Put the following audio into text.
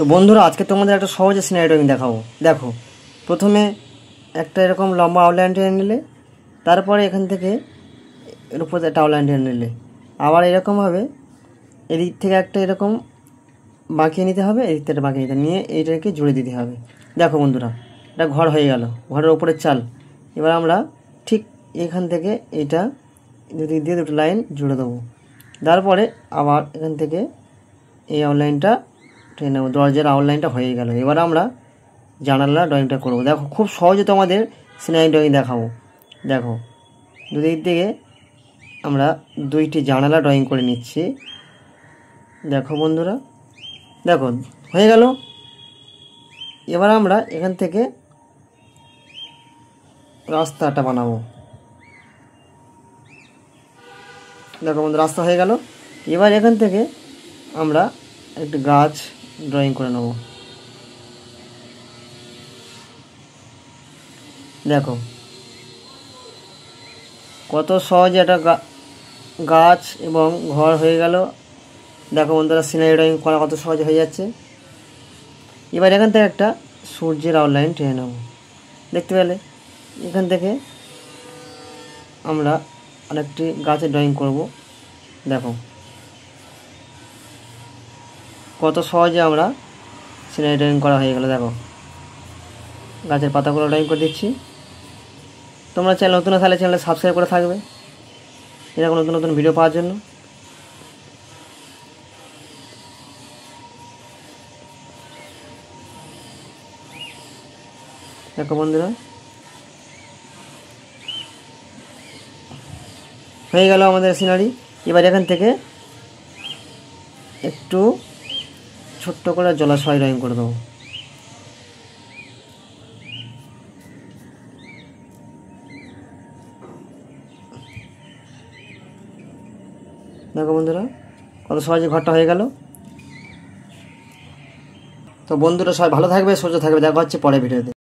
তো বন্ধুরা আজকে তোমাদের একটা সহজে সিনারি ড্রয়িং দেখাবো। দেখো, প্রথমে একটা এরকম লম্বা আউটলাইন টেনে নিলে, তারপরে এখান থেকে এর উপর একটা আউটলাইন টেনে নিলে, আবার এরকমভাবে এদিক থেকে একটা এরকম বাঁকিয়ে নিতে হবে, এদিক থেকে বাঁকিয়ে নিতে নিয়ে এইটাকে জুড়ে দিতে হবে। দেখো বন্ধুরা, এটা ঘর হয়ে গেল, ঘরের ওপরের চাল। এবার আমরা ঠিক এখান থেকে এইটা দুদিক দিয়ে দুটো লাইন জুড়ে দেবো। তারপরে আবার এখান থেকে এই আউটলাইনটা টেনে নেবো, দরজার আউটলাইনটা হয়ে গেল। এবার আমরা জানালা ড্রয়িংটা করবো। দেখো, খুব সহজে তোমাদের সিনারি ড্রয়িং দেখাবো। দেখো, দুদিক থেকে আমরা দুইটি জানালা ড্রয়িং করে নিচ্ছি। দেখো বন্ধুরা, দেখো হয়ে গেল। এবার আমরা এখান থেকে রাস্তাটা বানাবো। দেখো বন্ধু, রাস্তা হয়ে গেল। এবার এখান থেকে আমরা একটি গাছ ড্রয়িং করে নেব। দেখো কত সহজে একটা গাছ এবং ঘর হয়ে গেল। দেখো বন্ধুরা, সিনারি ড্রয়িং করা কত সহজে হয়ে যাচ্ছে। এবার এখান থেকে একটা সূর্যের আউটলাইন টেনে নেব। দেখতে পেলে, এখান থেকে আমরা আরেকটি গাছের ড্রয়িং করব। দেখো কত সহজে আমরা সিনারি ড্রয়িং করা হয়ে গেল। দেখো, গাছের পাতাগুলো ড্রয়িং করে দিচ্ছি। তোমরা চ্যানেল নতুন থাকলে চ্যানেলটা সাবস্ক্রাইব করে থাকবে এরকম নতুন নতুন ভিডিও পাওয়ার জন্য। দেখো বন্ধুরা, হয়ে গেল আমাদের সিনারি। এবার এখান থেকে একটু ছোট্ট করে জলাশয় ড্রয়িং করে দেবো। দেখো বন্ধুরা, কত সহজে ঘরটা হয়ে গেল। তো বন্ধুরা সবাই ভালো থাকবে, সুস্থ থাকবে। দেখা হচ্ছে পরের ভিডিওতে।